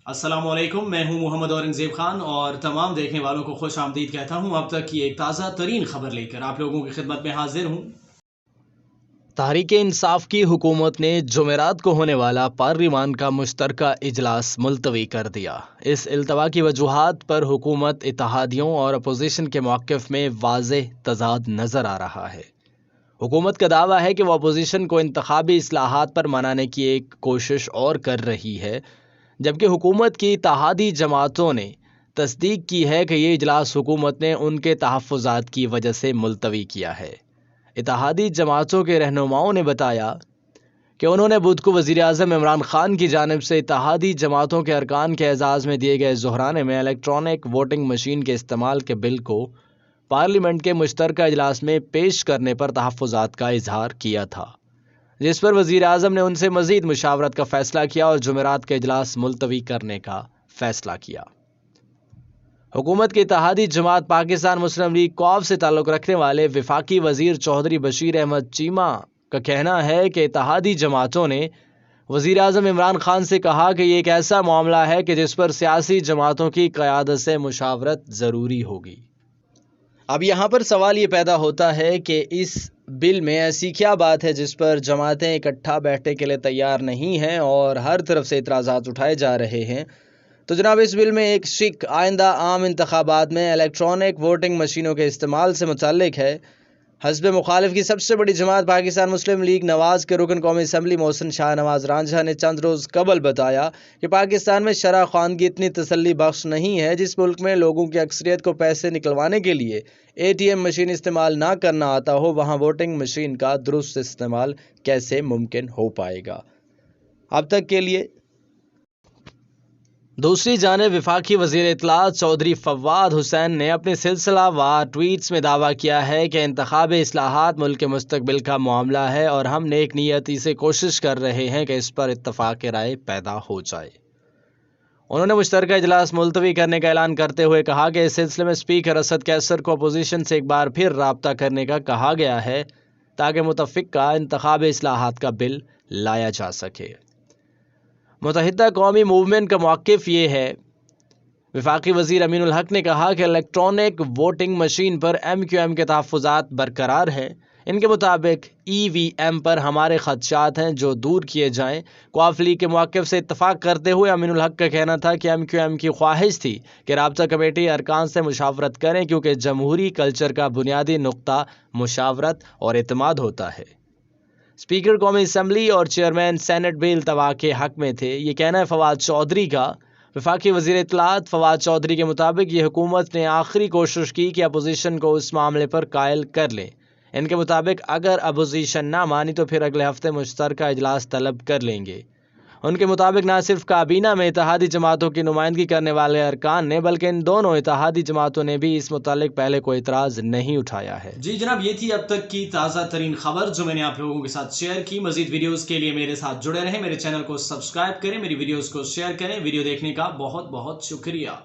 अस्सलामुअलैकुम, मैं हूं मोहम्मद औरंगज़ेब खान और तमाम देखने वालों को खुश आमदीद कहता हूं। अब तक की एक ताज़ा तरीन खबर लेकर आप लोगों की खिदमत में हाजिर हूं। तहरीक इंसाफ की हुकूमत ने जुमेरात को होने वाला पार्लिमान का मुश्तरका इजलास मुलतवी कर दिया। इस इल्तवा की वजूहात पर हुकूमत, इत्तेहादियों और अपोजिशन के मौक़िफ़ में वाज़ेह तज़ाद नज़र आ रहा है। हुकूमत का दावा है कि वह अपोजिशन को इंतखाबी इस्लाहात पर मनाने की एक कोशिश और कर रही है, जबकि हुकूमत की इत्तेहादी जमातों ने तस्दीक की है कि ये इजलास हुकूमत ने उनके तहफ़्फ़ुज़ात की वजह से मुलतवी किया है। इत्तेहादी जमातों के रहनुमाओं ने बताया कि उन्होंने बुध को वज़ीर आज़म इमरान खान की जानिब से इत्तेहादी जमातों के अरकान के एजाज़ में दिए गए ज़ोहराने में इलेक्ट्रॉनिक वोटिंग मशीन के इस्तेमाल के बिल को पार्लियामेंट के मुश्तरका इजलास में पेश करने पर तहफ़्फ़ुज़ात का इजहार किया था, जिस पर वज़ीर आज़म ने उनसे मज़ीद मुशावरत का फ़ैसला किया और जुमेरात का इजलास मुलतवी करने का फ़ैसला किया। हुकूमत की इत्तेहादी जमात पाकिस्तान मुस्लिम लीग कौफ से ताल्लुक़ रखने वाले वफाकी वज़ीर चौधरी बशीर अहमद चीमा का कहना है कि इत्तेहादी जमातों ने वज़ीर आज़म इमरान खान से कहा कि ये एक ऐसा मामला है कि जिस पर सियासी जमातों की क़यादत से मुशावरत ज़रूरी होगी। अब यहाँ पर सवाल ये पैदा होता है कि इस बिल में ऐसी क्या बात है जिस पर जमातें इकट्ठा बैठने के लिए तैयार नहीं हैं और हर तरफ से इतराज़ात उठाए जा रहे हैं। तो जनाब, इस बिल में एक शिक आइंदा आम इंतखाबात में इलेक्ट्रॉनिक वोटिंग मशीनों के इस्तेमाल से मुतल्लिक है। हस्ब मुखालिफ की सबसे बड़ी जमात पाकिस्तान मुस्लिम लीग नवाज़ के रुकन कौमी असम्बली मोहसिन शाह नवाज़ रांझा ने चंद रोज़ कबल बताया कि पाकिस्तान में शरह ख़वानगी इतनी तसल्ली बख्श नहीं है। जिस मुल्क में लोगों की अक्सरियत को पैसे निकलवाने के लिए ATM मशीन इस्तेमाल ना करना आता हो, वहाँ वोटिंग मशीन का दुरुस्त इस्तेमाल कैसे मुमकिन हो पाएगा। अब तक के लिए दूसरी जानिब वफाकी वज़ीर इत्तलात चौधरी फवाद हुसैन ने अपने सिलसिलावार ट्वीट्स में दावा किया है कि इंतखाबी इस्लाहात मुल्क के मुस्तकबिल का मामला है और हम नेक नियती से कोशिश कर रहे हैं कि इस पर इत्तफाक राय पैदा हो जाए। उन्होंने मुश्तरका इजलास मुलतवी करने का ऐलान करते हुए कहा कि इस सिलसिले में स्पीकर असद कैसर को अपोजिशन से एक बार फिर राब्ता करने का कहा गया है ताकि मुतफ़िक़ा इंतखाबी इस्लाहात का बिल लाया जा सके। मुत्तहिदा कौमी मूवमेंट का मौक़िफ़ ये है। वफाकी वज़ीर अमीनुल हक ने कहा कि इलेक्ट्रॉनिक वोटिंग मशीन पर MQM के तहफ़्फ़ुज़ात बरकरार हैं। इनके मुताबिक EVM पर हमारे ख़दशात हैं जो दूर किए जाएँ। कौफ लीग के मौक़िफ़ से इत्तफ़ाक़ करते हुए अमीनुल हक का कहना था कि MQM की ख्वाहिश थी कि राब्ता कमेटी अरकान से मुशावरत करें, क्योंकि जमहूरी कल्चर का बुनियादी नुक्ता मुशावरत और एतमाद होता है। स्पीकर कौमी असम्बली और चेयरमैन सेनेट भी इल्तवा के हक में थे। ये कहना है फवाद चौधरी का। वफाकी वज़ीर इत्तलात फवाद चौधरी के मुताबिक ये हुकूमत ने आखिरी कोशिश की कि अपोजिशन को इस मामले पर कायल कर ले। इनके मुताबिक अगर अपोजिशन ना मानी तो फिर अगले हफ्ते मुश्तरका इजलास तलब कर लेंगे। उनके मुताबिक ना सिर्फ काबीना में इत्तेहादी जमातों की नुमाइंदगी करने वाले अरकान ने, बल्कि इन दोनों इत्तेहादी जमातों ने भी इस मुतालिक पहले कोई इतराज़ नहीं उठाया है। जी जनाब, ये थी अब तक की ताज़ा तरीन खबर जो मैंने आप लोगों के साथ शेयर की। मजीद वीडियोस के लिए मेरे साथ जुड़े रहें, मेरे चैनल को सब्सक्राइब करें, मेरी वीडियोस को शेयर करें। वीडियो देखने का बहुत बहुत शुक्रिया।